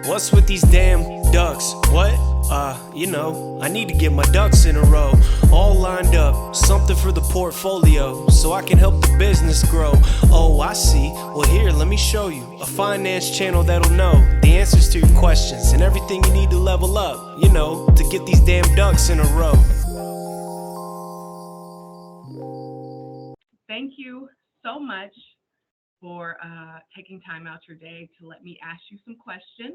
What's with these damn ducks? What? You know, I need to get my ducks in a row, all lined up, something for the portfolio, so I can help the business grow. Oh, I see. Well, here, let me show you a finance channel that'll know the answers to your questions and everything you need to level up, you know, to get these damn ducks in a row. Thank you so much for taking time out your day to let me ask you some questions.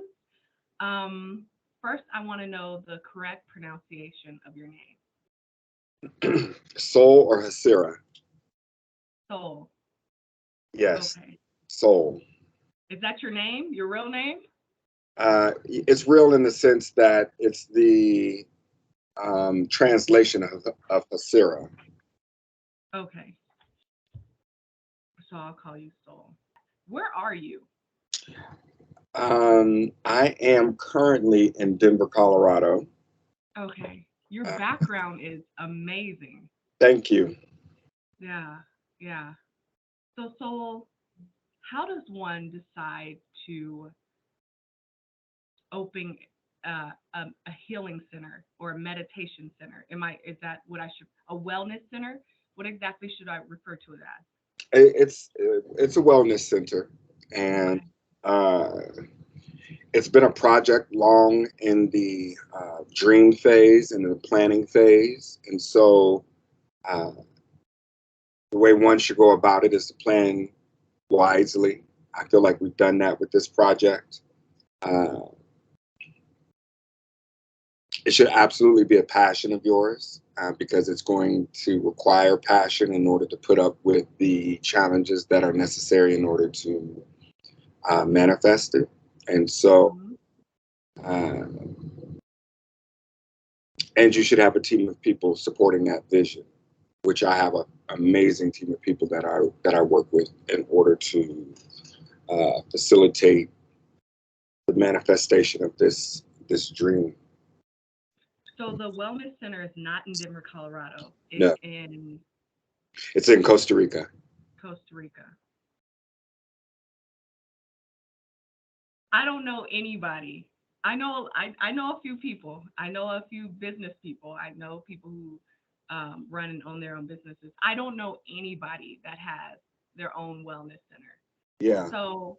First, I want to know the correct pronunciation of your name. Soul or Hasira? Soul. Yes, Okay. Soul. Is that your name? Your real name? It's real in the sense that it's the translation of Hasira. Okay. So I'll call you Soul. Where are you? I am currently in Denver, Colorado. Okay. Your background is amazing. Thank you. Yeah. Yeah. So Soul, how does one decide to open a healing center or a meditation center? Is that what I should, a wellness center? What exactly should I refer to it as? It's a wellness center, and it's been a project long in the dream phase and the planning phase, and so the way one should go about it is to plan wisely. I feel like we've done that with this project. It should absolutely be a passion of yours because it's going to require passion in order to put up with the challenges that are necessary in order to manifest it. And so, and you should have a team of people supporting that vision, which I have an amazing team of people that I work with in order to facilitate the manifestation of this dream. So the wellness center is not in Denver, Colorado. It's No. It's in Costa Rica. Costa Rica. I don't know anybody. I know a few people. I know a few business people. I know people who run and own their own businesses. I don't know anybody that has their own wellness center. Yeah. So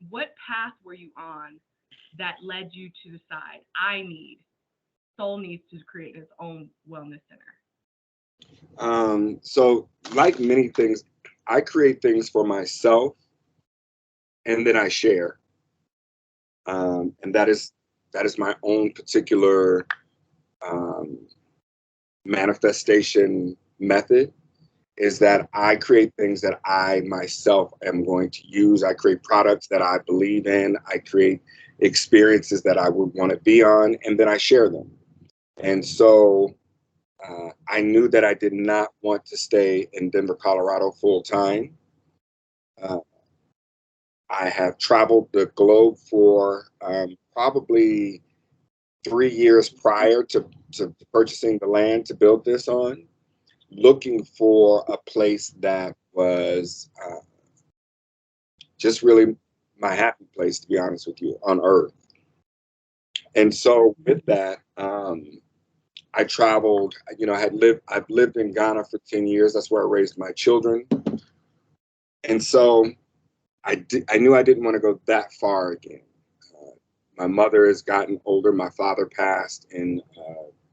what path were you on that led you to decide Soul needs to create its own wellness center? So like many things, I create things for myself and then I share. And that is my own particular manifestation method, is that I create things that I myself am going to use. I create products that I believe in. I create experiences that I would want to be on, and then I share them. And so I knew that I did not want to stay in Denver, Colorado full time. I have traveled the globe for probably 3 years prior to purchasing the land to build this on, looking for a place that was just really my happy place, to be honest with you, on earth. And so with that, I traveled, I've lived in Ghana for 10 years. That's where I raised my children. And so I knew I didn't want to go that far again. My mother has gotten older. My father passed in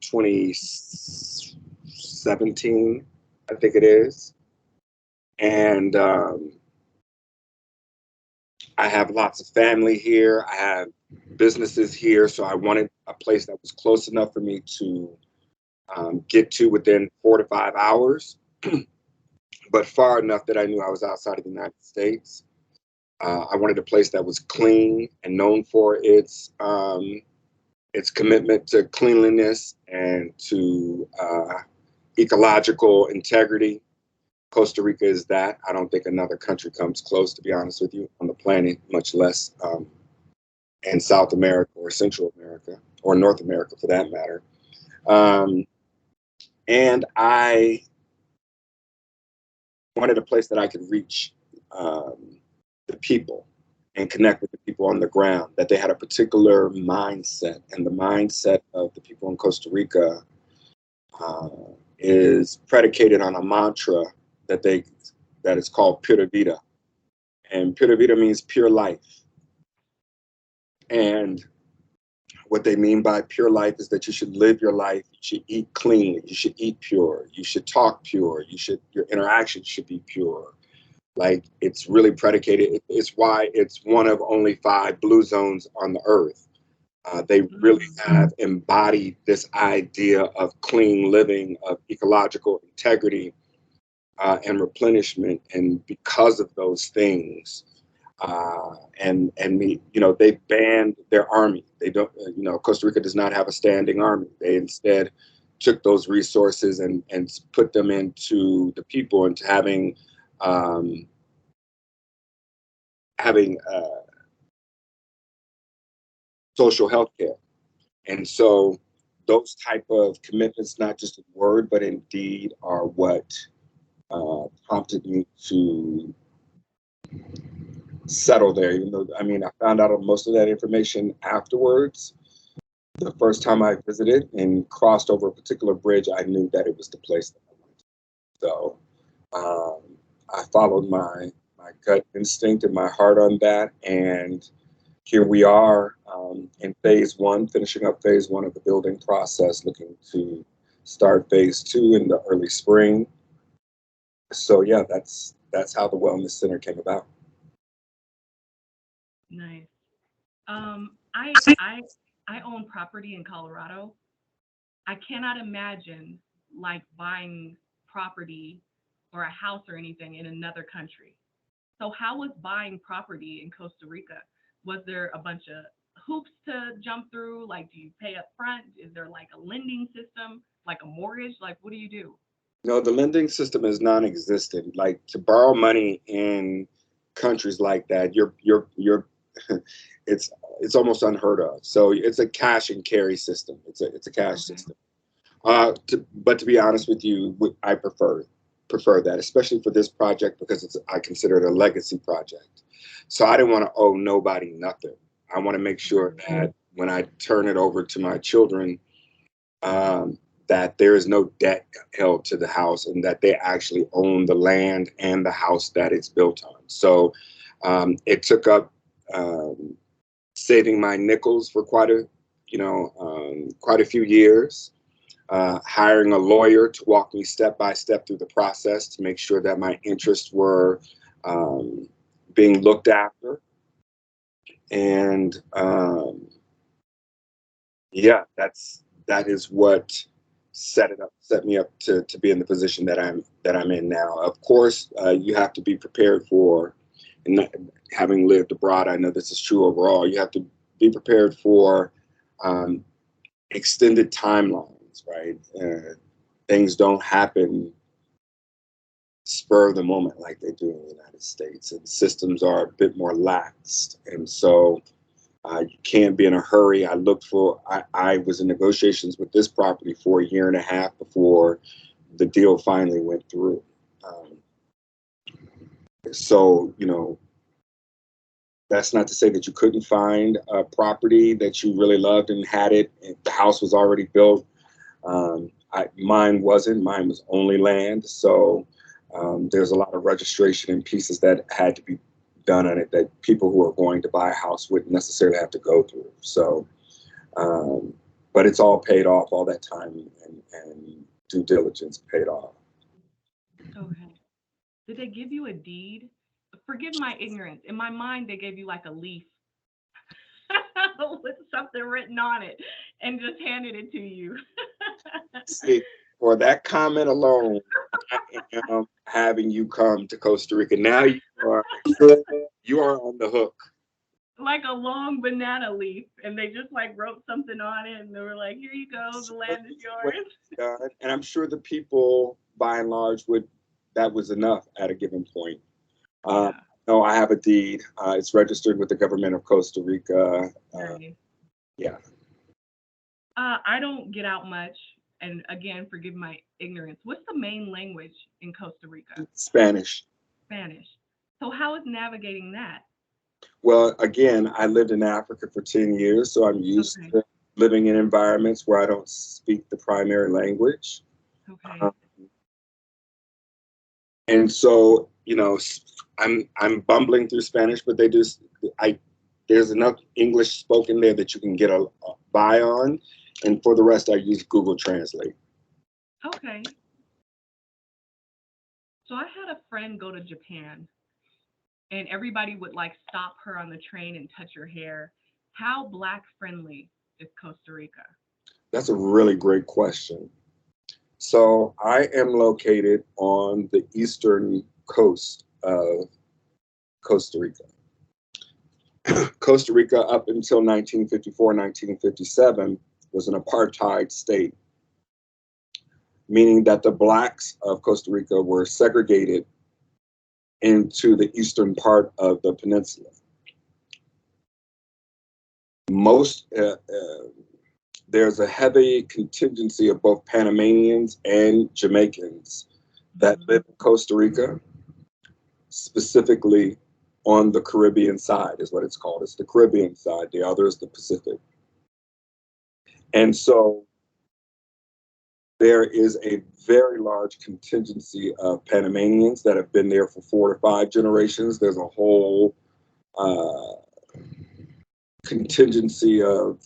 2017, I think it is. And I have lots of family here. I have businesses here. So I wanted a place that was close enough for me to get to within 4 to 5 hours, but far enough that I knew I was outside of the United States. I wanted a place that was clean and known for its commitment to cleanliness and to ecological integrity. Costa Rica is that. I don't think another country comes close, to be honest with you, on the planet, much less in South America or Central America or North America for that matter. And I wanted a place that I could reach the people. and connect with the people on the ground, that they had a particular mindset. And the mindset of the people in Costa Rica uh, is predicated on a mantra that is called Pura Vida. And Pura Vida means pure life. And what they mean by pure life is that you should live your life, you should eat clean, you should eat pure, you should talk pure, your interactions should be pure. Like, it's really predicated. It's why it's one of only 5 blue zones on the earth. They really have embodied this idea of clean living, of ecological integrity, and replenishment. And because of those things, they banned their army. They don't, Costa Rica does not have a standing army. They instead took those resources and put them into the people, into having social health care. And so those type of commitments, not just in word, but in deed, are what prompted me to settle there. Even though, I mean, I found out most of that information afterwards. The first time I visited and crossed over a particular bridge, I knew that it was the place that I wanted. So I followed my gut instinct and my heart on that. And here we are in phase 1, finishing up phase 1 of the building process, looking to start phase 2 in the early spring. So yeah, that's how the Wellness Center came about. Nice. I own property in Colorado. I cannot imagine like buying property or a house or anything in another country. So how was buying property in Costa Rica? Was there a bunch of hoops to jump through? Like, do you pay up front? Is there like a lending system, like a mortgage? Like, what do you do? No, the lending system is non-existent. Like, to borrow money in countries like that, you're it's almost unheard of. So it's a cash and carry system. It's a cash Okay. system. But to be honest with you, I prefer that, especially for this project, because I consider it a legacy project. So I didn't want to owe nobody nothing. I want to make sure that when I turn it over to my children, um, that there is no debt held to the house, and that they actually own the land and the house that it's built on. So it took up saving my nickels for quite a few years. Hiring a lawyer to walk me step by step through the process to make sure that my interests were being looked after. And that is what set me up to be in the position that I'm in now. Of course, you have to be prepared for, and having lived abroad, I know this is true overall. You have to be prepared for extended timelines, right? Things don't happen spur of the moment like they do in the United States, and systems are a bit more laxed. And so you can't be in a hurry. I was in negotiations with this property for a year and a half before the deal finally went through. So, that's not to say that you couldn't find a property that you really loved and had it. The house was already built. Mine wasn't. Mine was only land. So there's a lot of registration and pieces that had to be done on it that people who are going to buy a house wouldn't necessarily have to go through. So, but it's all paid off. All that time and due diligence paid off. Okay. Did they give you a deed? Forgive my ignorance. In my mind, they gave you like a leaf with something written on it and just handed it to you. See, for that comment alone, I am having you come to Costa Rica. Now you are on the hook. Like a long banana leaf, and they just like wrote something on it, and they were like, "Here you go, the land is yours." And I'm sure the people, by and large, that was enough at a given point. Yeah. No, I have a deed. It's registered with the government of Costa Rica. Nice. Yeah. I don't get out much, and again, forgive my ignorance. What's the main language in Costa Rica? Spanish. Spanish. So how is navigating that? Well, again, I lived in Africa for 10 years, so I'm used Okay. to living in environments where I don't speak the primary language. Okay. Um, and so, I'm bumbling through Spanish, but I there's enough English spoken there that you can get a by on, and for the rest, I use Google Translate. Okay. So I had a friend go to Japan, and everybody would like stop her on the train and touch her hair. How black friendly is Costa Rica? That's a really great question. So I am located on the eastern coast of Costa Rica. Costa Rica, up until 1954, 1957, was an apartheid state, meaning that the blacks of Costa Rica were segregated into the eastern part of the peninsula. Most There's a heavy contingency of both Panamanians and Jamaicans that live in Costa Rica, specifically on the Caribbean side, is what it's called. It's the Caribbean side. The other is the Pacific. And so there is a very large contingency of Panamanians that have been there for 4 to 5 generations. There's a whole contingency of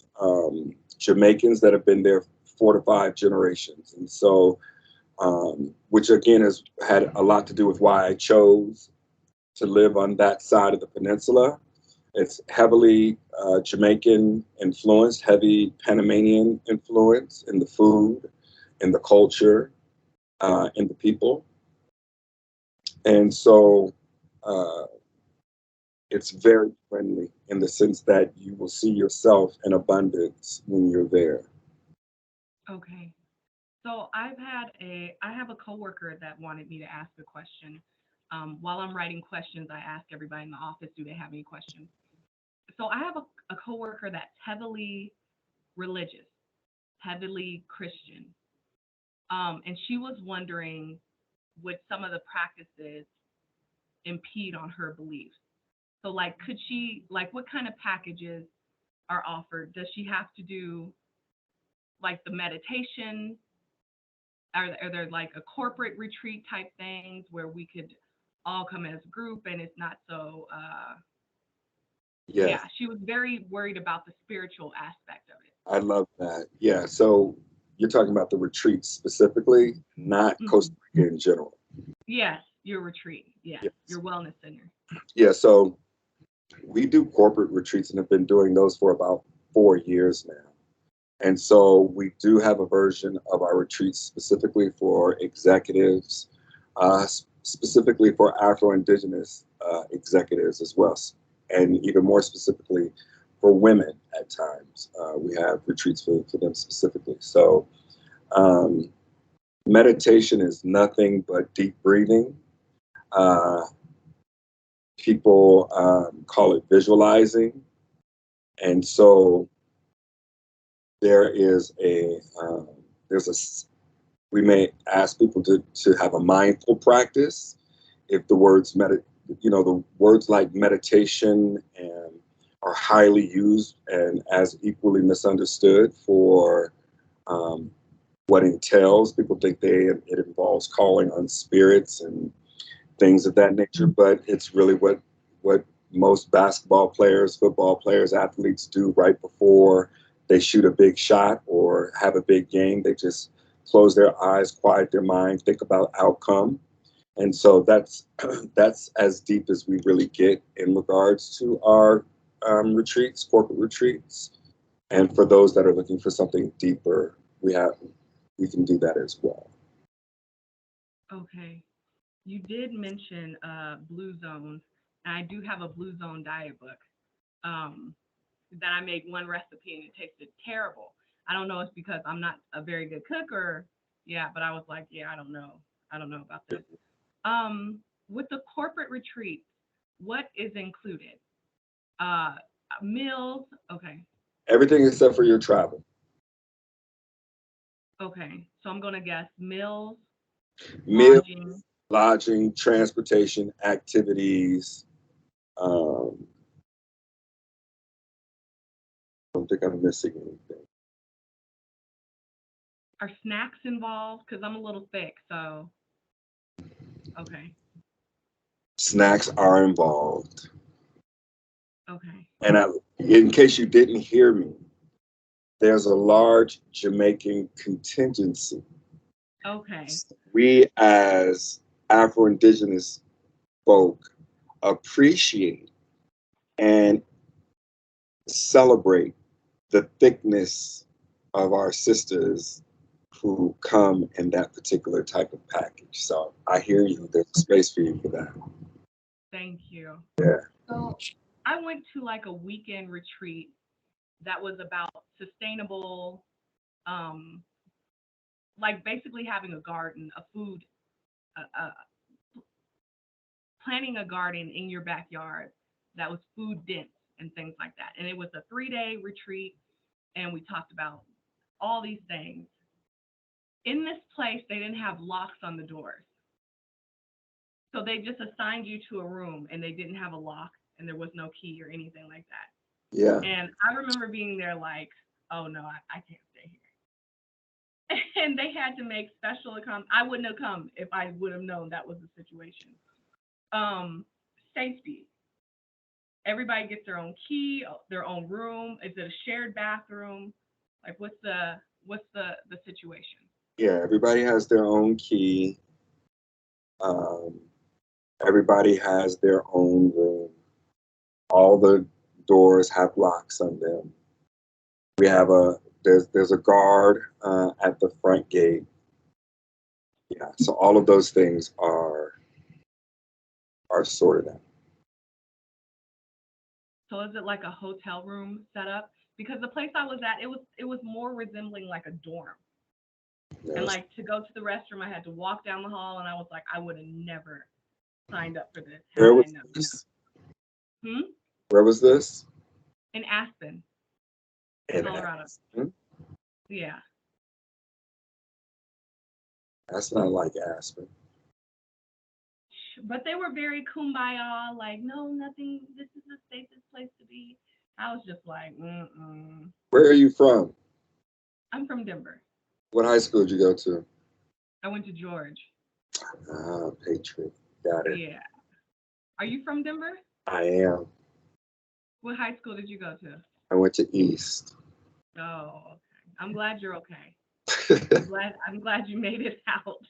Jamaicans that have been there 4 to 5 generations. And so, which again has had a lot to do with why I chose to live on that side of the peninsula. It's heavily Jamaican influenced, heavy Panamanian influence in the food, in the culture, in the people. And so it's very friendly in the sense that you will see yourself in abundance when you're there. Okay. So I have a coworker that wanted me to ask a question. While I'm writing questions, I ask everybody in the office, do they have any questions? So I have a coworker that's heavily religious, heavily Christian. And she was wondering, would some of the practices impede on her beliefs? So like, could she, like, what kind of packages are offered? Does she have to do like the meditation? Are there like a corporate retreat type things where we could all come as a group and it's not so Yes, yeah, she was very worried about the spiritual aspect of it. I love that. Yeah, so you're talking about the retreats specifically, not Hmm. Costa Rica in general. Yes, your retreat. Yes, Yes. your wellness center. Yeah, so we do corporate retreats and have been doing those for about 4 years now. And so we do have a version of our retreats specifically for executives, specifically for Afro-Indigenous executives as well, and even more specifically for women at times. We have retreats for them specifically. So um, meditation is nothing but deep breathing. Uh, People call it visualizing. And so there is there's a we may ask people to have a mindful practice. If the words like meditation and are highly used and as equally misunderstood for um, what entails. People think it involves calling on spirits and things of that nature, but it's really what most basketball players, football players, athletes do right before they shoot a big shot or have a big game. They just close their eyes, quiet their mind, think about outcome. And so that's as deep as we really get in regards to our retreats, corporate retreats. And for those that are looking for something deeper, we can do that as well. Okay. You did mention blue zones, and I do have a blue zone diet book. Um, that I made one recipe and it tasted terrible. I don't know if it's because I'm not a very good cook or yeah, but I was like, yeah, I don't know. I don't know about this. With the corporate retreat, what is included? Uh, Meals. Okay. Everything except for your travel. Okay. So I'm gonna guess meals, Meal, lodging. lodging, transportation, activities, um, don't think I'm missing anything. Are snacks involved? Because I'm a little thick, so okay. Snacks are involved. Okay. And in case you didn't hear me, there's a large Jamaican contingency. Okay. We as Afro-Indigenous folk appreciate and celebrate the thickness of our sisters who come in that particular type of package. So I hear you. There's space for you for that. Thank you. Yeah. So I went to like a weekend retreat that was about sustainable, like basically having a garden, a food, planting a garden in your backyard that was food dense and things like that. And it was a 3-day retreat, and we talked about all these things. In this place, they didn't have locks on the doors. So they just assigned you to a room, and they didn't have a lock, and there was no key or anything like that. Yeah. And I remember being there like, oh no, I can't stay here. And they had to make special accommodations. I wouldn't have come if I would have known that was the situation. Safety. Everybody gets their own key, their own room. Is it a shared bathroom? Like what's the situation? Yeah, everybody has their own key. Everybody has their own room. All the doors have locks on them. We have there's a guard at the front gate. Yeah, so all of those things are sorted out. So is it like a hotel room setup? Because the place I was at, it was more resembling like a dorm. Yes. And like to go to the restroom, I had to walk down the hall, and I was like, I would have never signed up for this. Where was this? Where was this? In Aspen, In Colorado. Aspen? Yeah. That's not like Aspen. But they were very kumbaya, like, no, nothing, this is the safest place to be. I was just like, Where are you from? I'm from Denver. What high school did you go to? I went to George. Ah, Patriot. Got it. Yeah. Are you from Denver? I am. What high school did you go to? I went to East. Oh, okay. I'm glad you're okay. I'm glad you made it out.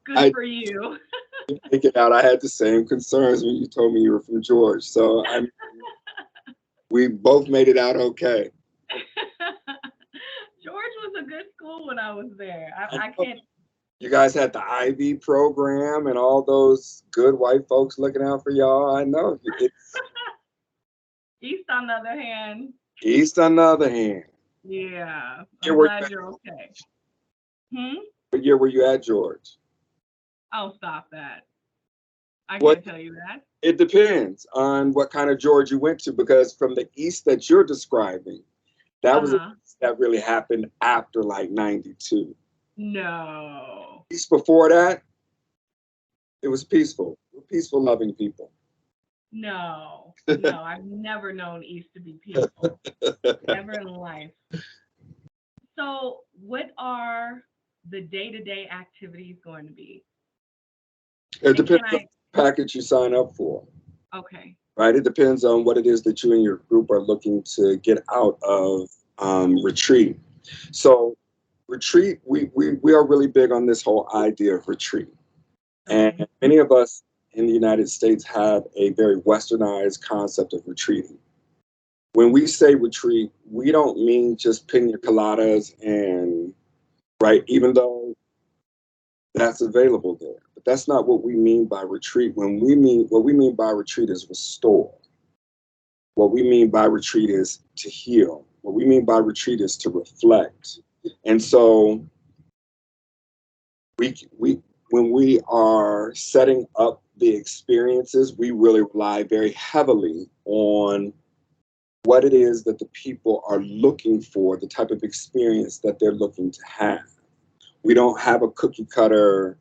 Good for you. Make it out. I had the same concerns when you told me you were from George. So we both made it out okay. George was a good school when I was there. I can't. You guys had the IB program and all those good white folks looking out for y'all. I know. East, on the other hand. East, on the other hand. Yeah. I'm glad you're okay. What year were you at George? Oh, stop that. I can't tell you that. It depends on what kind of George you went to, because from the East that you're describing, that was that really happened after like 92. No. East before that, it was peaceful. Peaceful, loving people. No, I've never known East to be peaceful. Never in life. So what are the day-to-day activities going to be? It depends on the package you sign up for. Okay. Right? It depends on what it is that you and your group are looking to get out of retreat. So retreat, we are really big on this whole idea of retreat. Okay. And many of us in the United States have a very westernized concept of retreating. When we say retreat, we don't mean just pina coladas and, right, even though that's available there. But that's not what we mean by retreat. What we mean by retreat is restore. What we mean by retreat is to heal. What we mean by retreat is to reflect. And so when we are setting up the experiences, we really rely very heavily on what it is that the people are looking for, the type of experience that they're looking to have. We don't have a cookie cutter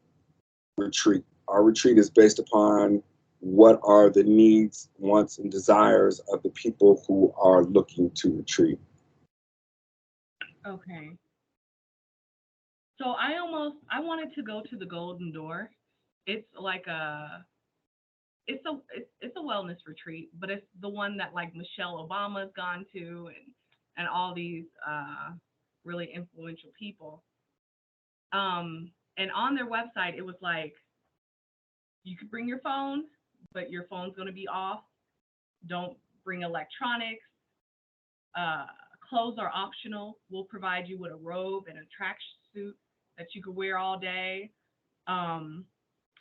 retreat. Our retreat is based upon what are the needs, wants, and desires of the people who are looking to retreat. Okay. So I wanted to go to the Golden Door. It's like it's a wellness retreat, but it's the one that like Michelle Obama's gone to, and all these really influential people. And on their website it was like you could bring your phone, but your phone's going to be off. Don't bring electronics. Uh, Clothes are optional. We'll provide you with a robe and a tracksuit that you could wear all day. Um,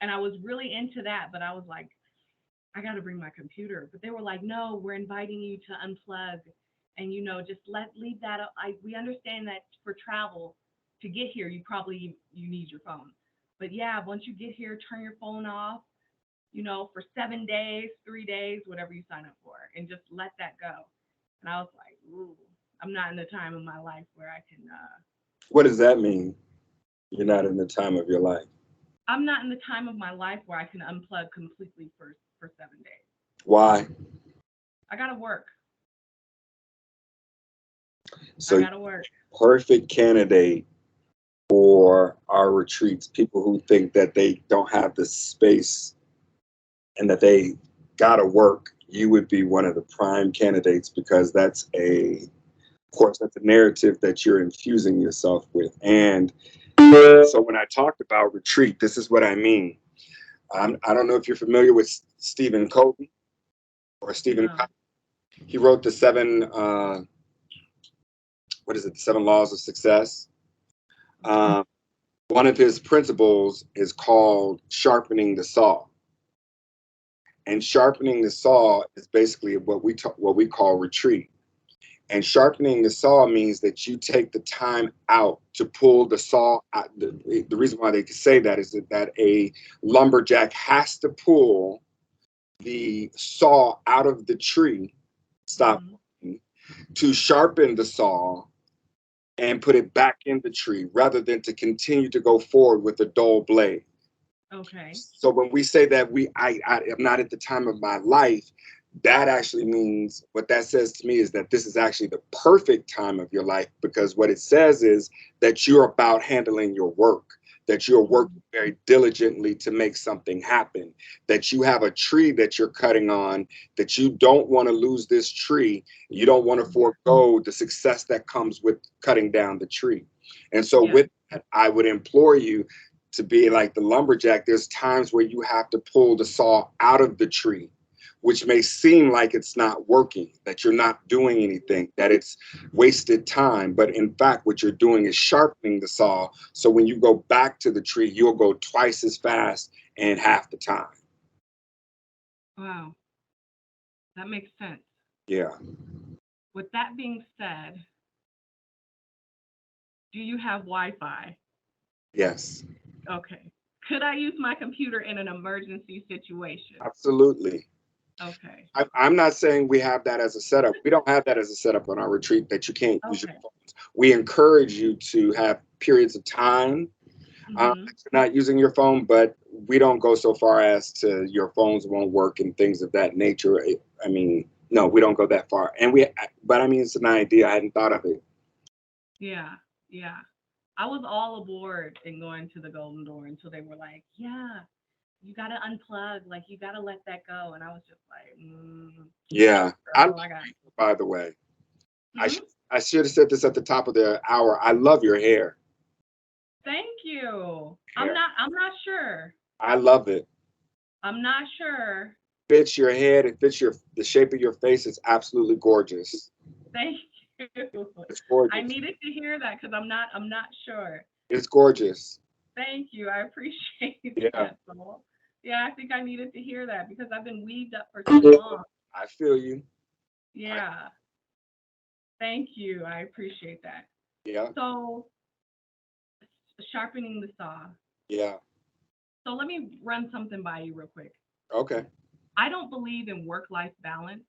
and I was really into that, but I was like, I got to bring my computer. But they were like, no, we're inviting you to unplug, and just leave that. We understand that for travel to get here, you need your phone. But yeah, once you get here, turn your phone off. For 7 days, 3 days, whatever you sign up for, and just let that go. And I was like, ooh, I'm not in the time of my life where I can. What does that mean? You're not in the time of your life. I'm not in the time of my life where I can unplug completely for 7 days. Why? I gotta work. I So, gotta work. perfect candidate for our retreats. People who think that they don't have the space and that they gotta work. You would be one of the prime candidates because of course, that's a narrative that you're infusing yourself with. And so when I talked about retreat, this is what I mean. I don't know if you're familiar with Stephen Covey or Stephen. No. He wrote the what is it? The Seven Laws of Success. Um, One of his principles is called sharpening the saw, and sharpening the saw is basically what we call retreat. And sharpening the saw means that you take the time out to pull the saw out. The reason why they can say that is that a lumberjack has to pull the saw out of the tree, stop Mm-hmm. working, to sharpen the saw and put it back in the tree rather than to continue to go forward with a dull blade. Okay. So when we say that I am not at the time of my life, that actually means what that says to me is that this is actually the perfect time of your life, because what it says is that you're about handling your work, that you're Mm-hmm. working very diligently to make something happen, that you have a tree that you're cutting on, that you don't want to lose this tree. You don't want to forego the success that comes with cutting down the tree. And so Yeah. with that, I would implore you to be like the lumberjack. There's times where you have to pull the saw out of the tree, which may seem like it's not working, that you're not doing anything, that it's wasted time. But in fact, what you're doing is sharpening the saw. So when you go back to the tree, you'll go twice as fast and half the time. Wow. That makes sense. Yeah. With that being said, do you have Wi-Fi? Yes. Okay. Could I use my computer in an emergency situation? Absolutely. Okay. I'm not saying we have that as a setup. We don't have that as a setup on our retreat that you can't use your Okay. phones. We encourage you to have periods of time Mm-hmm. not using your phone, but we don't go so far as to your phones won't work and things of that nature. I mean, no, we don't go that far. But I mean, it's an idea. I hadn't thought of it. Yeah. Yeah. I was all aboard in going to the Golden Door until they were like, yeah, you got to unplug. Like, you got to let that go. And I was just like, Yeah, girl, I got. by the way, I Hmm? should I should have said this at the top of the hour. I love your hair. Thank you. I'm Hair. not sure. I love it. I'm not sure. Fits your head. It fits the shape of your face. It's absolutely gorgeous. Thank you. It's I gorgeous. needed to hear that because I'm not sure. It's gorgeous. Thank you. I appreciate Yeah. that, Soul. Yeah, I think I needed to hear that because I've been weaved up for so long. I feel you. I, Yeah. Thank you. I appreciate that. yeah. So, sharpening the saw. Yeah. So, let me run something by you real quick. Okay. I don't believe in work-life balance.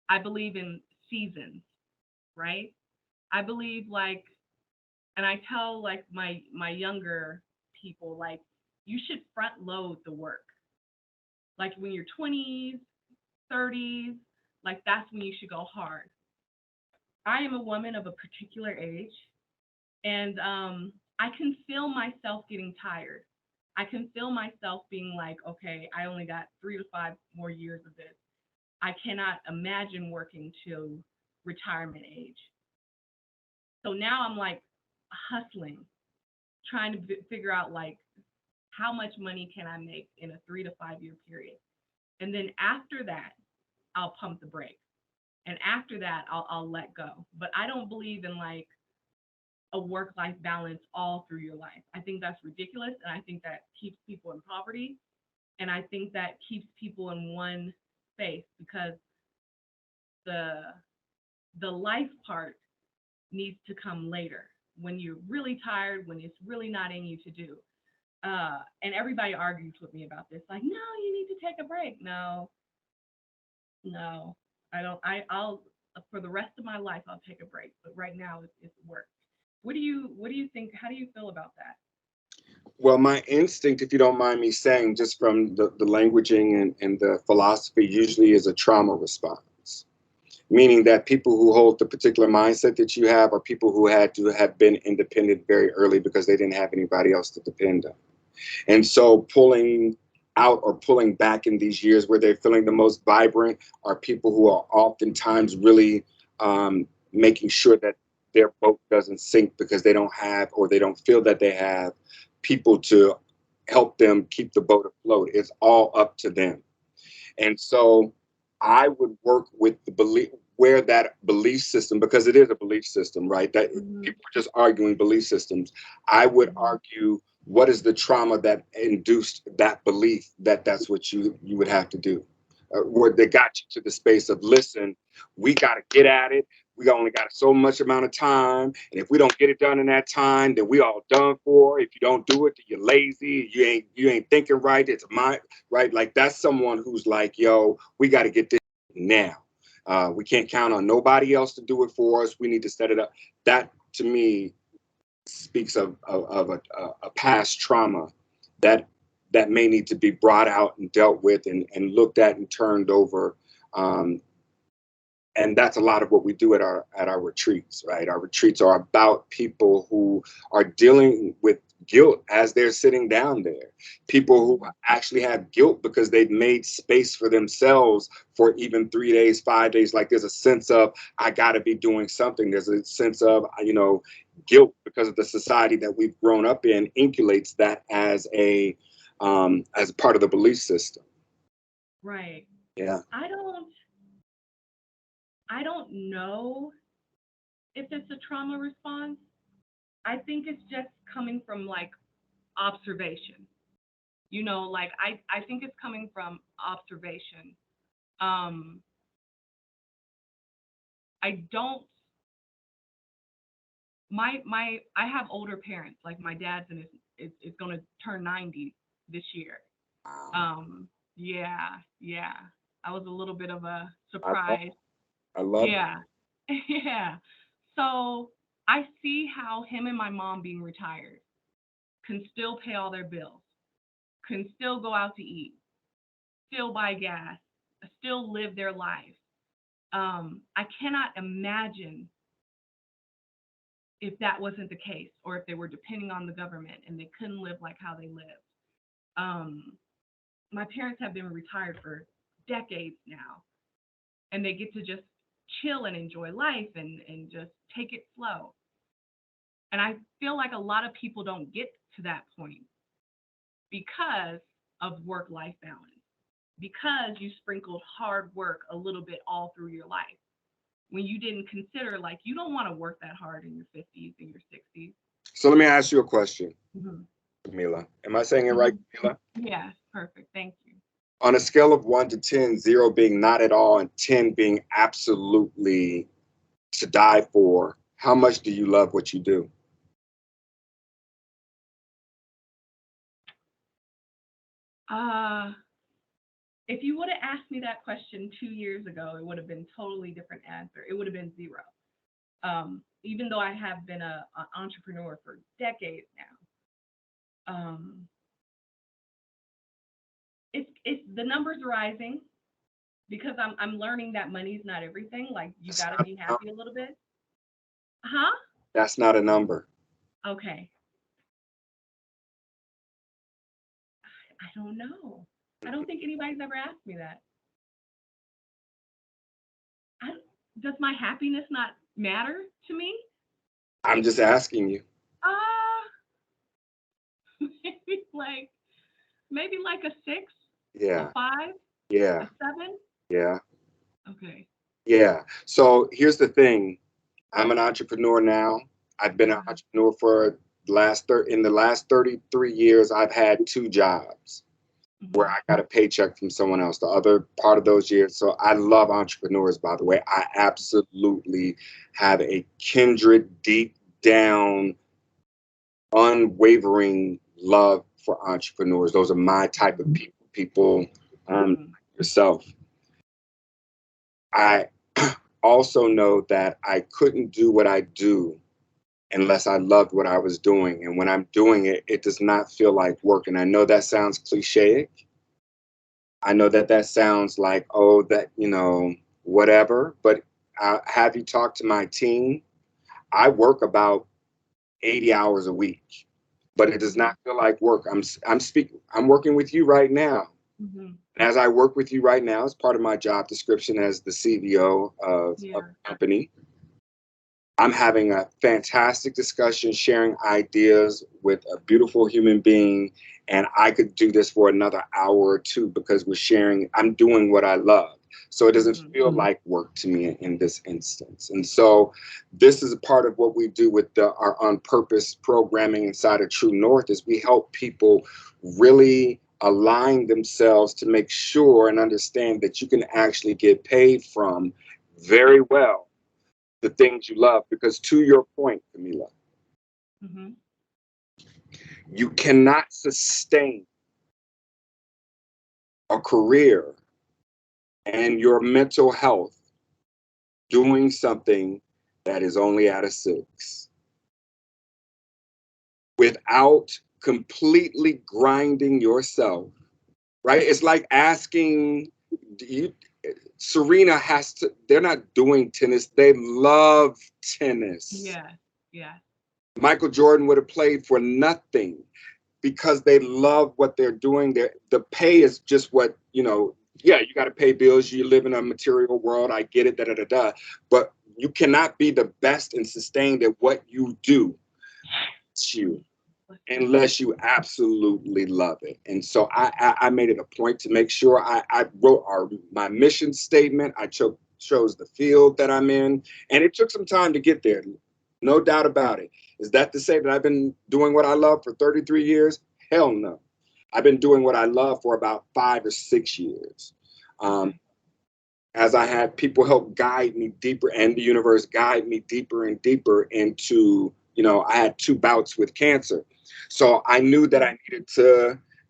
I believe in seasons, right? I believe like, and I tell like my younger people like you should front load the work. Like when you're 20s, 30s, like that's when you should go hard. I am a woman of a particular age, and I can feel myself getting tired. I can feel myself being like, okay, I only got 3 to 5 more years of this. I cannot imagine working till retirement age. So now I'm like hustling, trying to figure out like how much money can I make in a 3 to 5 year period. And then after that, I'll pump the brakes. And after that, I'll let go. But I don't believe in like a work life balance all through your life. I think that's ridiculous. And I think that keeps people in poverty. And I think that keeps people in one space because the the life part needs to come later when you're really tired, when it's really not in you to do. And everybody argues with me about this, like, no, you need to take a break. No, no, I don't. I'll for the rest of my life I'll take a break, but right now it's work. What do you think? How do you feel about that? Well, my instinct, if you don't mind me saying, just from the languaging and the philosophy, usually is a trauma response, meaning that people who hold the particular mindset that you have are people who had to have been independent very early because they didn't have anybody else to depend on. And so pulling out or pulling back in these years where they're feeling the most vibrant are people who are oftentimes really making sure that their boat doesn't sink because they don't have or they don't feel that they have people to help them keep the boat afloat. It's all up to them. And so I would work with the belief where that belief system, because it is a belief system, right? That Mm-hmm. people are just arguing belief systems. I would Mm-hmm. argue what is the trauma that induced that belief that that's what you would have to do. Where they got you to the space of listen, we got to get at it. We only got so much amount of time, and if we don't get it done in that time, then we all done for. If you don't do it, then you're lazy. You ain't thinking right. It's my right. Like that's someone who's like, yo, we got to get this now. We can't count on nobody else to do it for us. We need to set it up. That to me speaks of a past trauma that that may need to be brought out and dealt with and looked at and turned over. Um, and that's a lot of what we do at our retreats, right? Our retreats are about people who are dealing with guilt as they're sitting down there, people who actually have guilt because they've made space for themselves for even 3 days, 5 days. Like there's a sense of I got to be doing something. There's a sense of guilt because of the society that we've grown up in inculates that as part of the belief system. Right. Yeah. I don't. I don't know if it's a trauma response. I think it's just coming from like observation. Like I think it's coming from observation. Um, I don't my I have older parents. Like my dad's in his is going to turn 90 this year. Um, yeah, yeah. I was a little bit of a I love, surprise. I love it. Yeah. Yeah. So I see how him and my mom being retired can still pay all their bills, can still go out to eat, still buy gas, still live their life. I cannot imagine if that wasn't the case or if they were depending on the government and they couldn't live like how they lived. Um, my parents have been retired for decades now, and they get to just chill and enjoy life and just take it slow. And I feel like a lot of people don't get to that point because of work life balance, because you sprinkled hard work a little bit all through your life when you didn't consider like you don't want to work that hard in your 50s and your 60s. So let me ask you a question, Hmm. Camila. Am I saying it right, Hmm. Camila? Yeah, perfect. Thank you. On a scale of 1 to 10, 0 being not at all and 10 being absolutely to die for, how much do you love what you do? Uh, if you would have asked me that question 2 years ago, it would have been totally different answer. It would have been zero. Even though I have been an entrepreneur for decades now, it's the numbers rising because I'm learning that money's not everything. Like you It's got to not be about, happy a little bit. Huh? That's not a number. Okay. I don't know. I don't think anybody's ever asked me that. I, does my happiness not matter to me? I'm just asking you. Uh, maybe like maybe like a 6, a Yeah, 5, a yeah, 7. yeah, Okay. yeah. So here's the thing. I'm an entrepreneur now. I've been an Mhm. entrepreneur for in the last 33 years. I've had two jobs where Mhm. I got a paycheck from someone else. The other part of those years. So I love entrepreneurs, by the way. I absolutely have a kindred, deep down, unwavering love for entrepreneurs. Those are my type of people. People, Mhm. yourself. I also know that I couldn't do what I do unless I loved what I was doing. And when I'm doing it, it does not feel like work. And I know that sounds cliche. I know that that sounds like, oh, that, whatever. But have you talked to my team? I work about 80 hours a week, but it does Mhm. not feel like work. I'm speaking. I'm working with you right now. Mhm. And as I work with you right now, as part of my job description as the CVO of Yeah. the company, I'm having a fantastic discussion, sharing ideas with a beautiful human being. And I could do this for another hour or two because I'm doing what I love. So it doesn't Mhm. feel like work to me in this instance. And so this is a part of what we do with our on purpose programming inside of True North is we help people really align themselves to make sure and understand that you can actually get paid from very well the things you love. Because to your point, Kamelah, Mhm. you cannot sustain a career and your mental health doing something that is only at a 6 without completely grinding yourself, right? It's like asking you. Serena they're not doing tennis, they love tennis. Yeah. Yeah. Michael Jordan would have played for nothing because they love what they're doing. The pay is just what, yeah, you got to pay bills. You live in a material world. I get it, da da da da. But you cannot be the best and sustained at what you do, it's you, Bless you. unless you absolutely love it. And so I made it a point to make sure I wrote my mission statement. I chose the field that I'm in, and it took some time to get there. No doubt about it. Is that to say that I've been doing what I love for 33 years? Hell no. I've been doing what I love for about 5 or 6 years. Um, Okay. as I had people help guide me deeper and the universe guide me deeper and deeper into, I had 2 bouts with cancer. So I knew that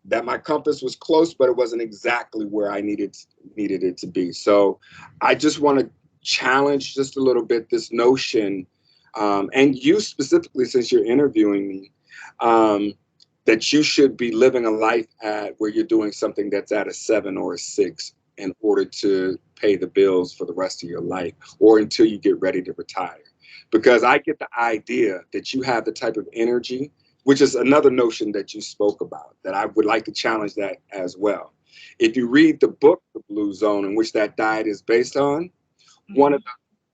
that my compass was close, but it wasn't exactly where I needed it to be. So I just want to challenge just a little bit this notion, and you specifically, since you're interviewing me, um, that you should be living a life at where you're doing something that's at a 7 or a 6 in order to pay the bills for the rest of your life or until you get ready to retire. Because I get the idea that you have the type of energy, which is another notion that you spoke about, that I would like to challenge that as well. If you read the book, The Blue Zone, in which that diet is based on, one of Mhm. the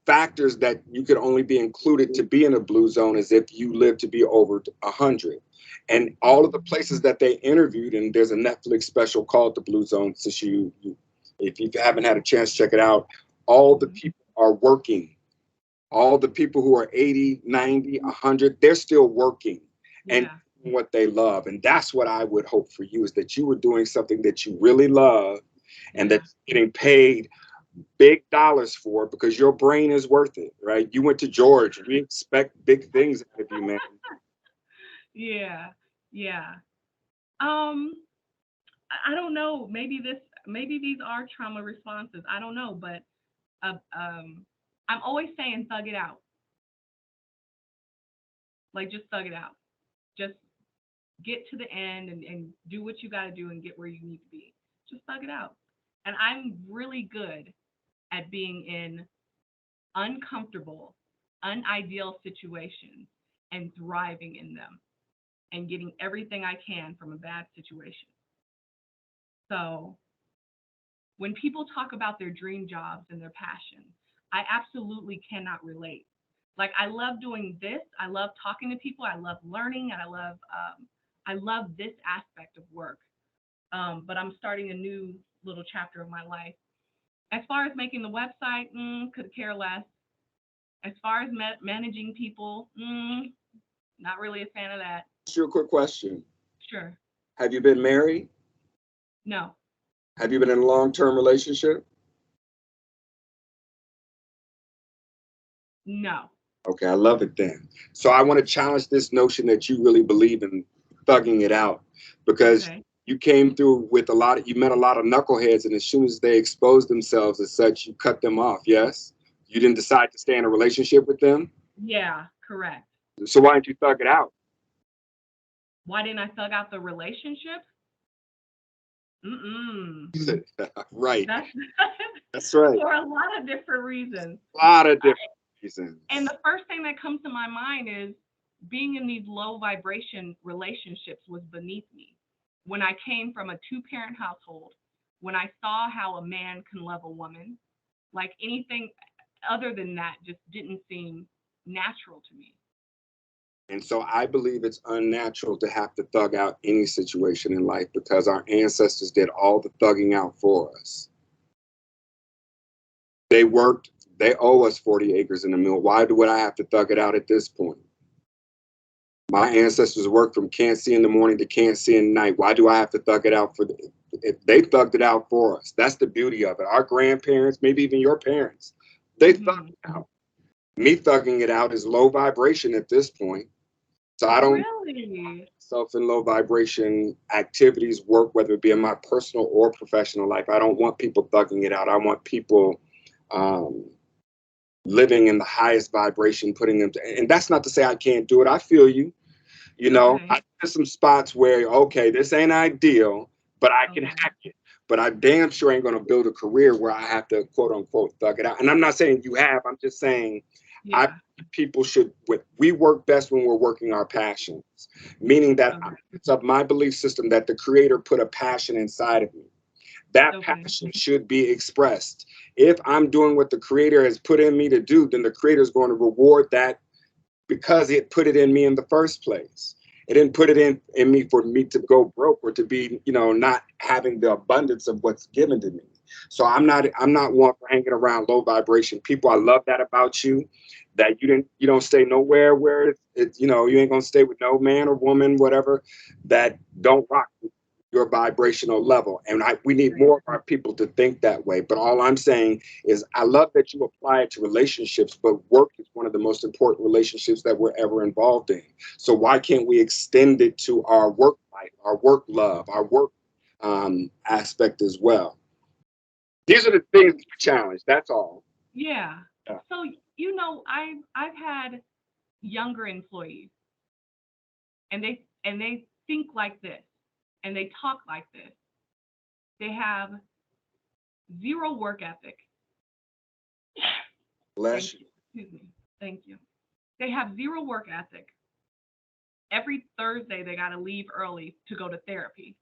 factors that you could only be included to be in a blue zone is if you live to be over 100. And all of Mhm. the places that they interviewed, and there's a Netflix special called The Blue Zone, so if you haven't had a chance, check it out. All the Mhm. people are working. All the people who are 80, 90, 100, they're still working and Yeah. doing what they love. And that's what I would hope for you, is that you were doing something that you really love and Yeah. that's getting paid big dollars for, because your brain is worth it, right? You went to George. We expect big things out of you, man. Yeah. Yeah. Um, I don't know. Maybe these are trauma responses. I don't know, but I'm always saying thug it out. Like just thug it out. Just get to the end and do what you got to do and get where you need to be. Just thug it out. And I'm really good at being in uncomfortable, unideal situations and thriving in them and getting everything I can from a bad situation. So when people talk about their dream jobs and their passion, I absolutely cannot relate. Like I love doing this. I love talking to people. I love learning, and I love this aspect of work. But I'm starting a new little chapter of my life. As far as making the website, could care less. As far as managing people, not really a fan of that. Ask you a quick question. Sure. Have you been married? No. Have you been in a long-term relationship? No. Okay, I love it then. So I want to challenge this notion that you really believe in thugging it out, because Okay. you came through with you met a lot of knuckleheads, and as soon as they exposed themselves as such, you cut them off, yes? You didn't decide to stay in a relationship with them? Yeah, correct. So why didn't you thug it out? Why didn't I thug out the relationship? Right, That's that's right. for a lot of different reasons. A lot of different reasons. And the first thing that comes to my mind is being in these low vibration relationships was beneath me. When I came from a two-parent household, when I saw how a man can love a woman, like anything other than that just didn't seem natural to me. And so I believe it's unnatural to have to thug out any situation in life, because our ancestors did all the thugging out for us. They worked, they owe us 40 acres and a mule. Why would I have to thug it out at this point? My ancestors worked from can't see in the morning to can't see in the night. Why do I have to thug it out if they thugged it out for us? That's the beauty of it. Our grandparents, maybe even your parents, they thugged it out. Me thugging it out is low vibration at this point. So I don't Really? self in low vibration activities, work, whether it be in my personal or professional life. I don't want people thugging it out. I want people living in the highest vibration, putting them and that's not to say I can't do it. I feel you. You know, Okay. there's some spots where, okay, this ain't ideal, but I can hack it. But I damn sure ain't going to build a career where I have to, quote unquote, thug it out. And I'm not saying you have. I'm just saying Yeah. people should, we work best when we're working our passions, meaning that it's of my belief system that the creator put a passion inside of me. That passion should be expressed. If I'm doing what the creator has put in me to do, then the creator is going to reward that, because it put it in me in the first place. It didn't put it in me for me to go broke or to be, not having the abundance of what's given to me. So I'm not one for hanging around low vibration people. I love that about you, that you don't stay nowhere where it's you ain't gonna stay with no man or woman, whatever, that don't rock your vibrational level. And we need more of our people to think that way. But all I'm saying is I love that you apply it to relationships, but work is one of the most important relationships that we're ever involved in. So why can't we extend it to our work life, our work love, our work aspect as well? These are the things we challenge. That's all. Yeah. So I've had younger employees, and they think like this, and they talk like this. They have zero work ethic. Bless you. Excuse me. Thank you. They have zero work ethic. Every Thursday they got to leave early to go to therapy.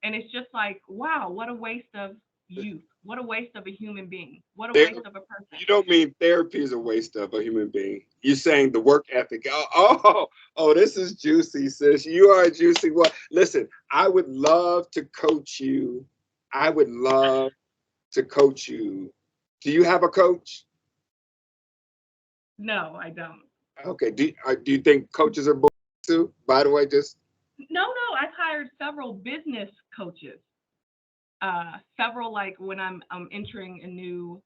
And it's just like, wow, what a waste of youth. What a waste of a human being. What a waste of a person. You don't mean therapy is a waste of a human being. You're saying the work ethic. Oh, this is juicy, sis. You are juicy. What? Listen, I would love to coach you. I would love to coach you. Do you have a coach? No, I don't. Okay. Do you think coaches are bull too? By the way, just No, I've hired several business coaches. Several, like when I'm entering a new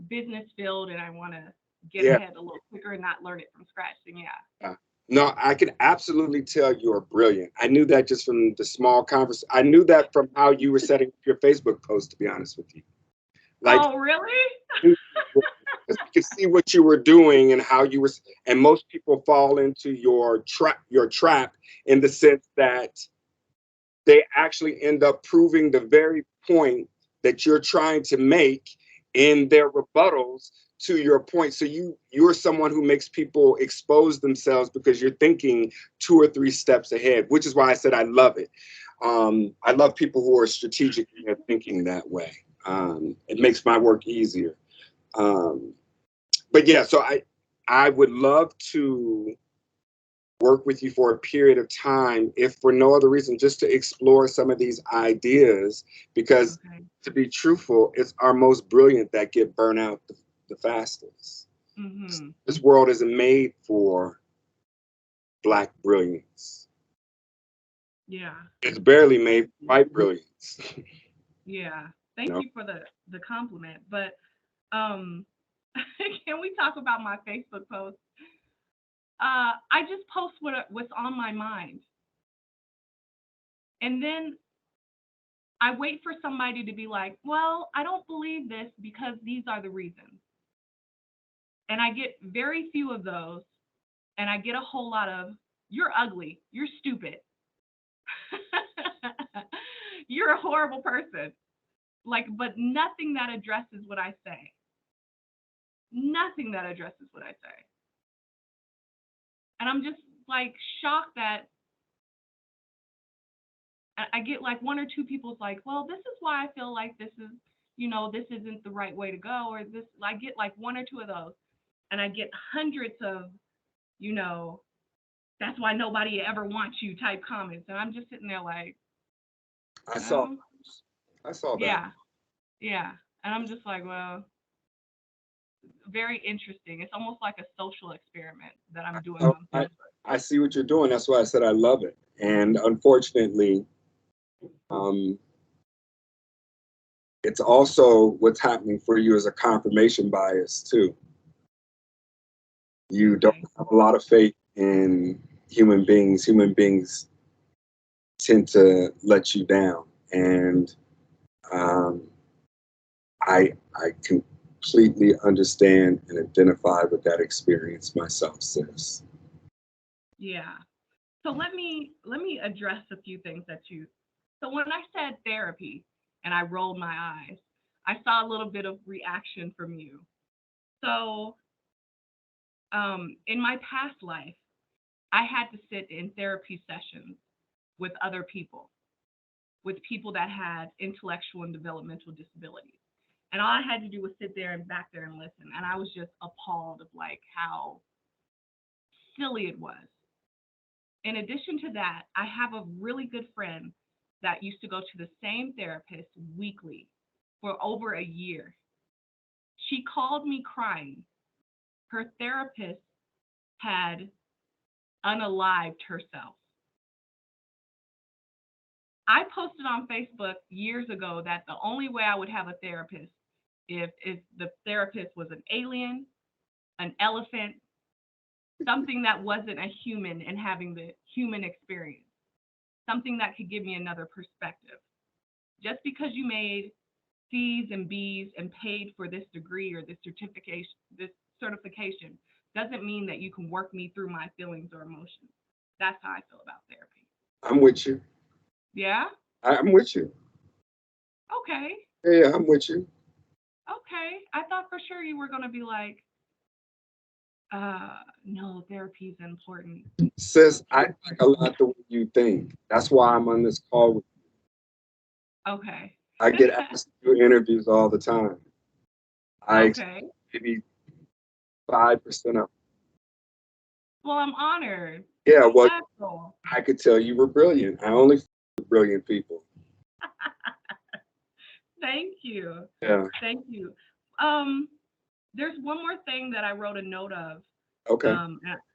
business field and I want to get ahead a little quicker and not learn it from scratch. Then no, I can absolutely tell you are brilliant. I knew that just from the small conversation. I knew that from how you were setting up your Facebook post, to be honest with you. Like, oh, really? you could see what you were doing and how you were, and most people fall into your trap in the sense that they actually end up proving the very point that you're trying to make in their rebuttals to your point, so you're someone who makes people expose themselves because you're thinking 2 or 3 steps ahead, which is why I said I love it. I love people who are strategic in their thinking that way. It makes my work easier. But yeah, so I would love to work with you for a period of time, if for no other reason, just to explore some of these ideas, because to be truthful, it's our most brilliant that get burnt out the fastest. Mm-hmm. This world isn't made for Black brilliance. Yeah. It's barely made for white brilliance. Yeah. Thank No. you for the compliment. But can we talk about my Facebook post? I just post what's on my mind. And then I wait for somebody to be like, well, I don't believe this because these are the reasons. And I get very few of those. And I get a whole lot of, you're ugly, you're stupid. You're a horrible person. Like, but nothing that addresses what I say. Nothing that addresses what I say. And I'm just like shocked that I get like 1 or 2 people's like, well, this is why I feel like this is, this isn't the right way to go, or this. I get like 1 or 2 of those, and I get hundreds of, that's why nobody ever wants you type comments, and I'm just sitting there like, I saw that. Yeah, and I'm just like, well, very interesting. It's almost like a social experiment that I'm doing on Facebook. I see what you're doing. That's why I said I love it. And unfortunately, it's also what's happening for you as a confirmation bias too. You don't have a lot of faith in human beings. Human beings tend to let you down. And I completely understand and identify with that experience myself, sis. Yeah. So let me address a few things that you. So when I said therapy and I rolled my eyes, I saw a little bit of reaction from you. So in my past life, I had to sit in therapy sessions with other people, with people that had intellectual and developmental disabilities. And all I had to do was sit there and back there and listen. And I was just appalled of like how silly it was. In addition to that, I have a really good friend that used to go to the same therapist weekly for over a year. She called me crying. Her therapist had unalived herself. I posted on Facebook years ago that the only way I would have a therapist if the therapist was an alien, an elephant, something that wasn't a human and having the human experience, something that could give me another perspective. Just because you made C's and B's and paid for this degree or this certification doesn't mean that you can work me through my feelings or emotions. That's how I feel about therapy. I'm with you. Yeah? I'm with you. Okay. Yeah, I'm with you. Okay. I thought for sure you were going to be like, no, therapy is important. Sis, I think a lot the way you think. That's why I'm on this call with you. Okay. I get asked to do interviews all the time. Okay. Maybe 5% of. Well, I'm honored. Yeah, well, That's cool. I could tell you were brilliant. I only with brilliant people. Thank you. Yeah. Thank you. There's one more thing that I wrote a note of. Okay.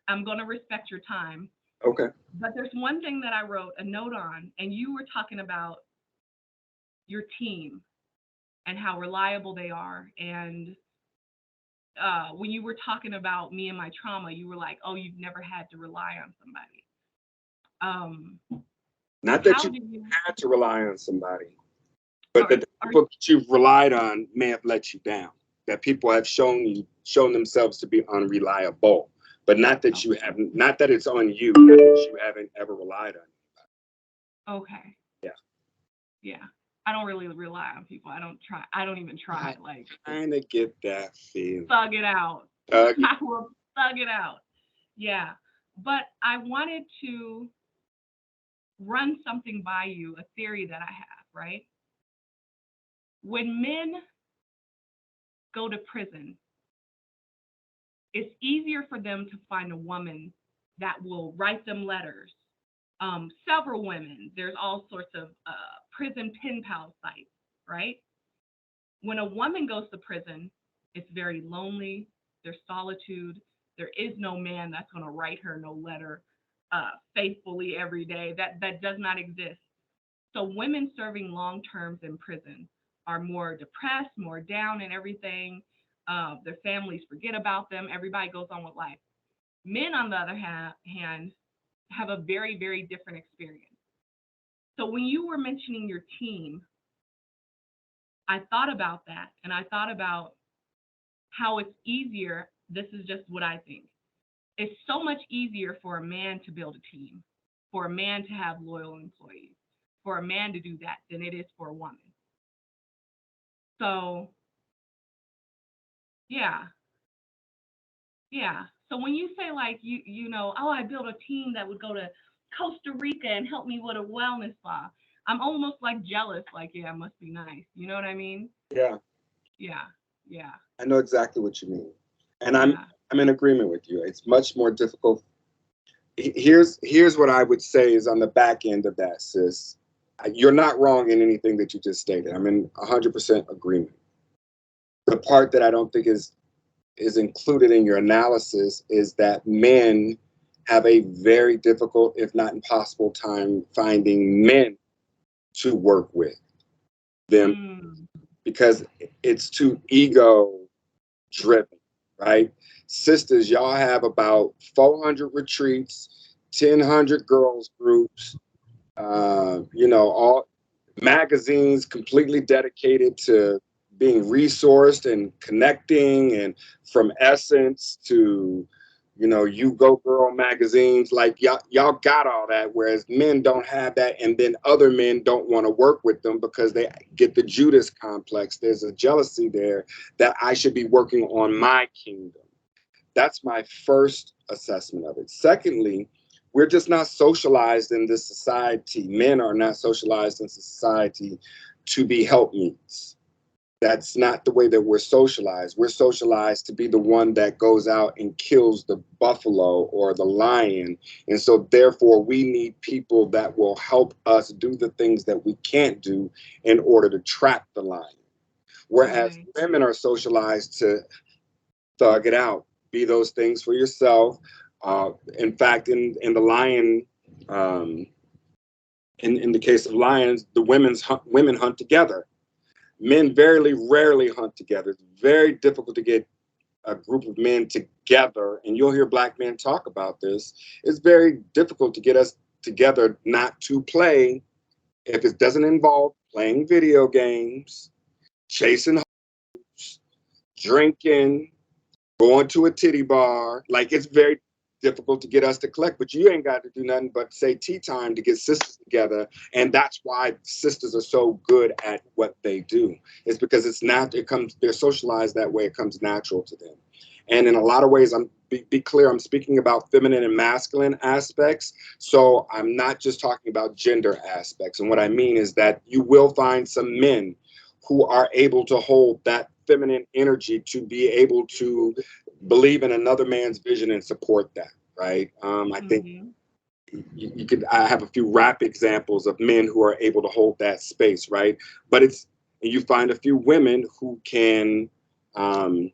I'm going to respect your time. Okay. But there's one thing that I wrote a note on, and you were talking about your team and how reliable they are. And when you were talking about me and my trauma, you were like, oh, you've never had to rely on somebody. Not that you had to rely on somebody, but that the people that you've relied on may have let you down. That people have shown themselves to be unreliable, but not that you haven't. Not that it's on you. Not that you haven't ever relied on anybody. Okay. Yeah. Yeah. I don't really rely on people. I don't try. I don't even try. Like, Trying to get that feeling. thug it out. Uh, I will thug it out. Yeah. But I wanted to run something by you, a theory that I have, right? When men go to prison, it's easier for them to find a woman that will write them letters. Several women, there's all sorts of prison pen pal sites, right? When a woman goes to prison, it's very lonely. There's solitude. There is no man that's going to write her no letter faithfully every day. That does not exist. So women serving long terms in prison are more depressed, more down, and everything. Their families forget about them. Everybody goes on with life. Men, on the other hand, have a very, very different experience. So when you were mentioning your team, I thought about that, and I thought about how it's easier. This is just what I think. It's so much easier for a man to build a team, for a man to have loyal employees, for a man to do that than it is for a woman. So, yeah, yeah. So when you say like you know, oh, I built a team that would go to Costa Rica and help me with a wellness spa, I'm almost like jealous. Like, yeah, it must be nice. You know what I mean? yeah, Yeah, yeah, I know exactly what you mean, and yeah. I'm in agreement with you. It's much more difficult. Here's what I would say is on the back end of that, sis. You're not wrong in anything that you just stated. I'm in 100% agreement. The part that I don't think is included in your analysis is that men have a very difficult, if not impossible, time finding men to work with them Mm, because it's too ego driven, right? Sisters, y'all have about 400 retreats, 1,000 girls groups, all magazines completely dedicated to being resourced and connecting, and from Essence to you go girl magazines, like y'all got all that, whereas men don't have that, and then other men don't want to work with them because they get the Judas complex. There's a jealousy there that I should be working on my kingdom. That's my first assessment of it. Secondly, we're just not socialized in this society. Men are not socialized in society to be helpmeets. That's not the way that we're socialized. We're socialized to be the one that goes out and kills the buffalo or the lion. And so therefore we need people that will help us do the things that we can't do in order to trap the lion. Whereas right. women are socialized to thug it out, be those things for yourself. In fact, in the lion, um, in the case of lions, the women hunt together. Men very rarely hunt together. It's very difficult to get a group of men together, and you'll hear Black men talk about this. It's very difficult to get us together not to play if it doesn't involve playing video games, chasing hoes, drinking, going to a titty bar. Like, it's very difficult to get us to collect, but you ain't got to do nothing but say tea time to get sisters together. And that's why sisters are so good at what they do. It's because they're socialized that way. It comes natural to them. And in a lot of ways, be clear, I'm speaking about feminine and masculine aspects. So I'm not just talking about gender aspects. And what I mean is that you will find some men who are able to hold that feminine energy to be able to believe in another man's vision and support that, right? I think Mm-hmm. I have a few rap examples of men who are able to hold that space, right? But and you find a few women um,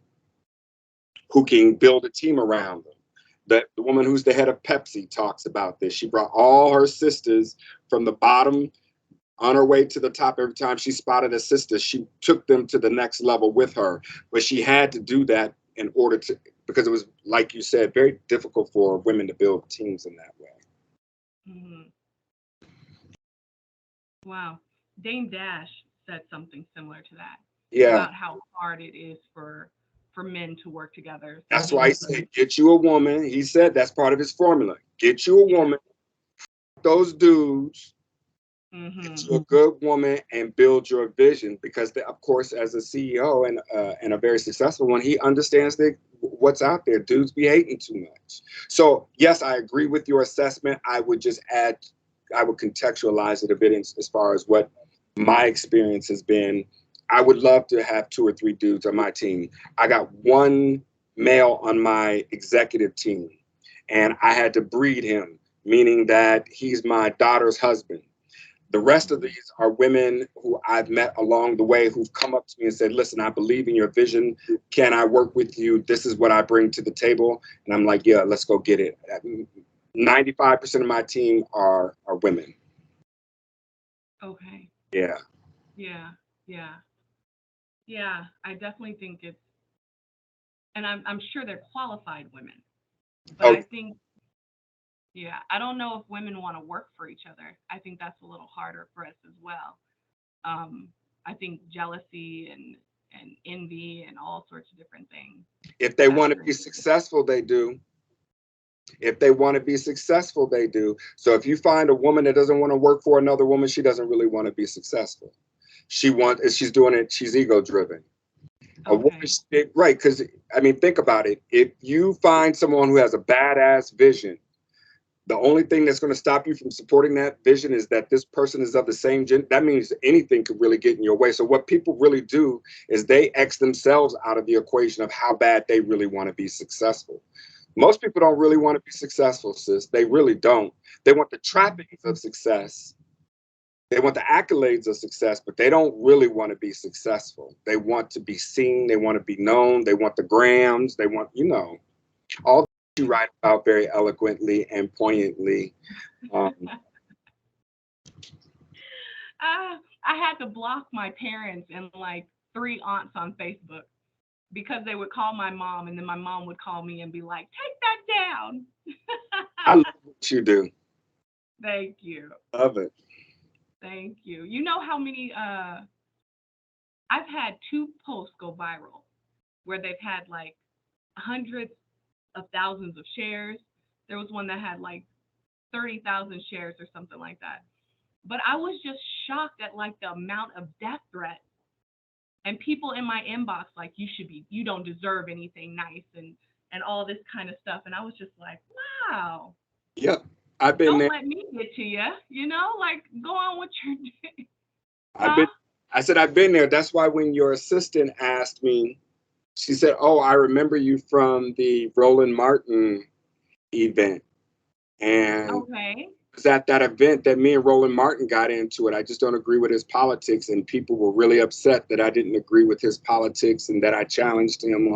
who can build a team around them. The woman who's the head of Pepsi talks about this. She brought all her sisters from the bottom on her way to the top. Every time she spotted a sister, she took them to the next level with her. But she had to do that because it was, like you said, very difficult for women to build teams in that way. Mm-hmm. Wow. Dame Dash said something similar to that Yeah, about how hard it is for men to work together. So that's he why he was, said, get you a woman. He said that's part of his formula. Get you a yeah, woman, those dudes, Get Mm-hmm. you a good woman and build your vision, because of course, as a CEO and a very successful one, he understands that what's out there. Dudes be hating too much. So yes, I agree with your assessment. I would just add, I would contextualize it a bit as far as what my experience has been. I would love to have 2 or 3 dudes on my team. I got one male on my executive team, and I had to breed him, meaning that he's my daughter's husband. The rest of these are women who I've met along the way who've come up to me and said, listen, I believe in your vision. Can I work with you? This is what I bring to the table. And I'm like, yeah, let's go get it. 95% of my team are women. Okay. Yeah. Yeah. Yeah. Yeah. I definitely think it's, and I'm sure they're qualified women, but Oh, I think, yeah, I don't know if women want to work for each other. I think that's a little harder for us as well. I think jealousy and envy and all sorts of different things if they want to factor be in. successful, they do. If they want to be successful, they do. So if you find a woman that doesn't want to work for another woman, she doesn't really want to be successful. She's doing it, she's ego driven. A woman, Okay. right? Because I mean, think about it. If you find someone who has a badass vision, the only thing that's going to stop you from supporting that vision is that this person is of the same gender. That means anything could really get in your way. So what people really do is they X themselves out of the equation of how bad they really want to be successful. Most people don't really want to be successful, sis. They really don't. They want the trappings of success. They want the accolades of success, but they don't really want to be successful. They want to be seen. They want to be known. They want the grams. They want, all that you write about very eloquently and poignantly. Um, I had to block my parents and like 3 aunts on Facebook because they would call my mom and then my mom would call me and be like, take that down. I love what you do. Thank you. Love it. Thank you. You know how many I've had 2 posts go viral where they've had like hundreds of thousands of shares. There was one that had like 30,000 shares or something like that. But I was just shocked at like the amount of death threats and people in my inbox like you don't deserve anything nice and all this kind of stuff. And I was just like, wow, Yep. I've been don't there. let me get to you, like go on with your day. I've Huh? been I said I've been there. That's why when your assistant asked me, she said, "Oh, I remember you from the Roland Martin event." And Okay. it was at that event that me and Roland Martin got into it. I just don't agree with his politics, and people were really upset that I didn't agree with his politics and that I challenged him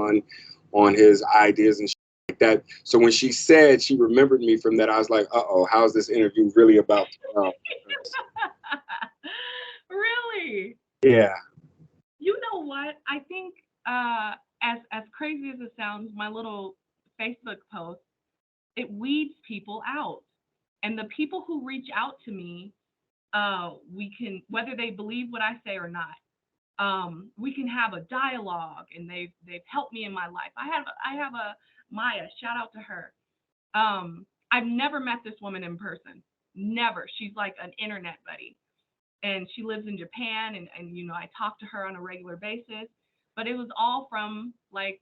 on his ideas and shit like that. So when she said she remembered me from that, I was like, "Uh-oh, how's this interview really about to go?" Really? Yeah. You know what? I think as crazy as it sounds, my little Facebook post, it weeds people out. And the people who reach out to me, we can, whether they believe what I say or not, we can have a dialogue, and they've helped me in my life. I have a Maya, shout out to her. I've never met this woman in person, never. She's like an internet buddy, and she lives in Japan, and I talk to her on a regular basis, but it was all from like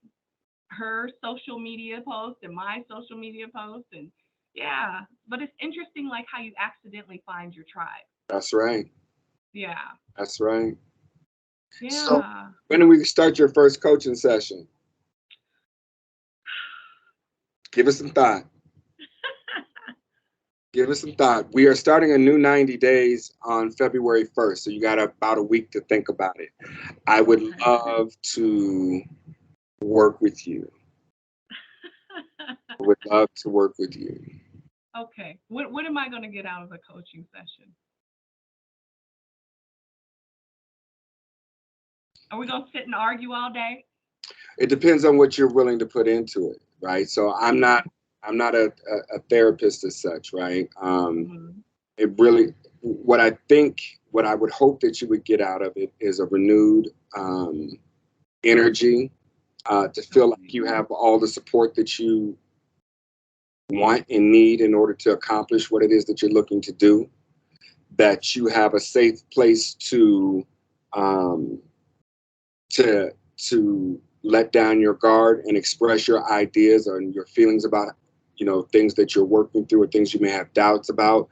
her social media post and my social media post, and yeah, but it's interesting like how you accidentally find your tribe. That's right. Yeah. That's right. So Yeah. when do we start your first coaching session? Give us some thought. Give us some thought. We are starting a new 90 days on February 1st, so you got about a week to think about it. I would Okay. love to work with you. I would love to work with you. Okay. What am I going to get out of a coaching session? Are we going to sit and argue all day? It depends on what you're willing to put into it, right? So I'm not a therapist as such, right? Hmm. It really, what I would hope that you would get out of it is a renewed energy, to feel like Okay. you have all the support that you want and need in order to accomplish what it is that you're looking to do. that you have a safe place um, to let down your guard and express your ideas and your feelings about, things that you're working through or things you may have doubts about.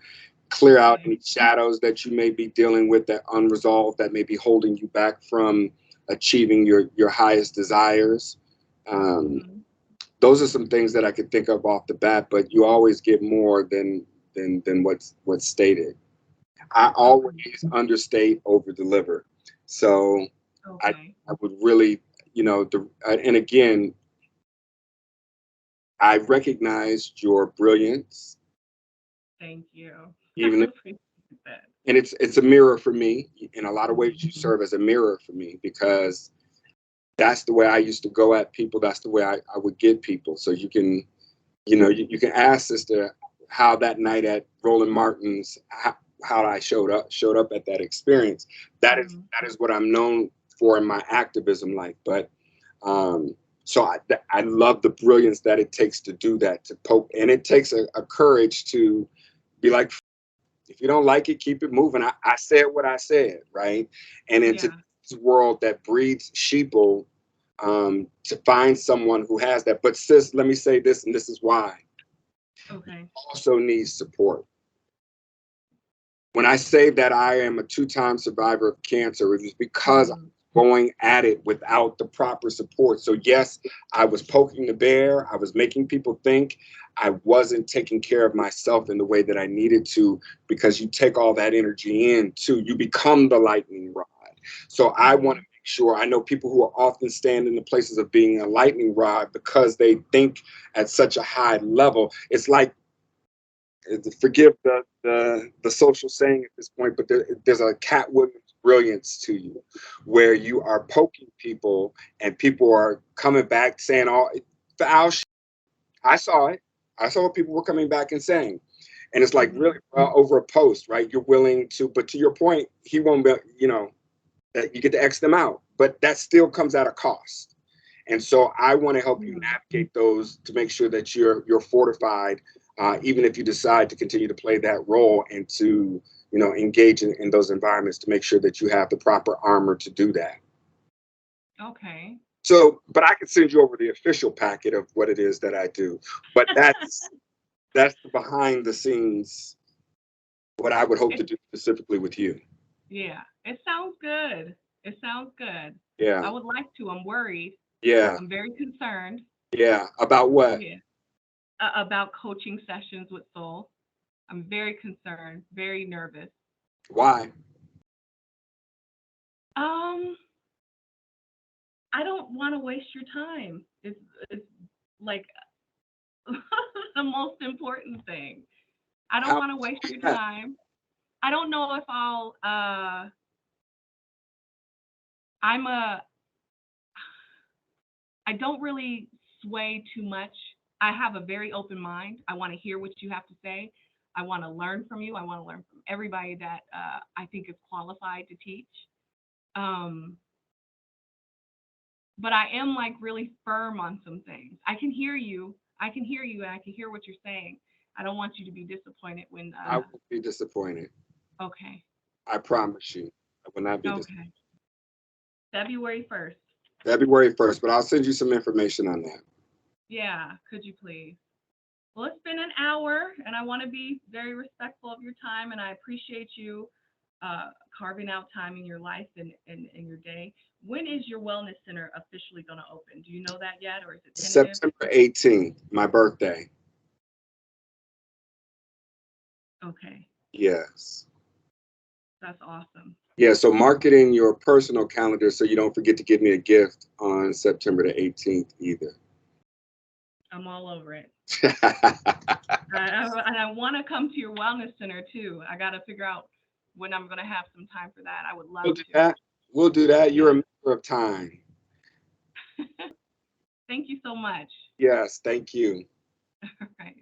Clear out any shadows that you may be dealing with that unresolved that may be holding you back from achieving your highest desires. Mhm. Those are some things that I could think of off the bat, but you always get more than what's stated. I always understate, over deliver. So I Okay. I would really, and again, I recognized your brilliance, Thank you. I even if, appreciate that. and it's a mirror for me. In a lot of ways, you Mhm. serve as a mirror for me because that's the way I used to go at people. That's the way I would get people. So you can, you can ask Sister how that night at Roland Martin's, how I showed up at that experience. Mhm. That is what I'm known for in my activism life. But um, so I love the brilliance that it takes to do that, to poke, and it takes a courage to be like, if you don't like it, keep it moving. I said what I said, right? And into Yeah. this world that breeds sheeple, to find someone who has that. But sis, let me say this, and this is why. Okay. Also needs support. When I say that I am a 2-time survivor of cancer, it was because I'm Mhm. going at it without the proper support. So yes, I was poking the bear. I was making people think. I wasn't taking care of myself in the way that I needed to, because you take all that energy in too. You become the lightning rod. So I want to Mhm. make sure, I know people who are often stand in the places of being a lightning rod because they think at such a high level. It's like, forgive the social saying at this point, but there's a Catwoman's brilliance to you, where you are poking people and people are coming back saying all foul shit. I saw it. I saw what people were coming back and saying. And it's like, really, Mhm. over a post, right? You're willing to, but to your point, he won't be, that you get to X them out, but that still comes at a cost. And so I want to help you Mhm. navigate those to make sure that you're fortified, even if you decide to continue to play that role and to, engage in those environments, to make sure that you have the proper armor to do that. Okay. So, but I can send you over the official packet of what it is that I do. But that's the behind the scenes, what I would hope to It, do specifically with you. yeah. It sounds good. It sounds good. I Yeah, would like to. I'm worried. yeah, I'm very concerned. yeah. About what? Yeah. About coaching sessions with Soul. I'm very concerned, very nervous. Why? Um, I don't want to waste your time. It's like the most important thing. I don't How? want to waste your time. I don't know if I'm a I don't really sway too much. I have a very open mind. I want to hear what you have to say. I want to learn from you. I want to learn from everybody that I think is qualified to teach. Um, but I am like really firm on some things. I can hear you. I can hear you, and I can hear what you're saying. I don't want you to be disappointed when. I won't be disappointed. Okay. I promise you, I will not be disappointed. Okay. February 1st. February 1st, but I'll send you some information on that. Yeah. Could you please? Well, it's been an hour, and I want to be very respectful of your time, and I appreciate you carving out time in your life and in your day. When is your wellness center officially going to open? Do you know that yet, or is it tentative? September 18th, my birthday. Okay, Yes. that's awesome. Yeah, so mark it in your personal calendar so you don't forget to give me a gift on September the 18th either. I'm all over it. And I want to come to your wellness center too. I got to figure out when I'm going to have some time for that. I would We'll love do to. that. We'll do that. You're a Yeah. member of time. Thank you so much. Yes, thank you. All right.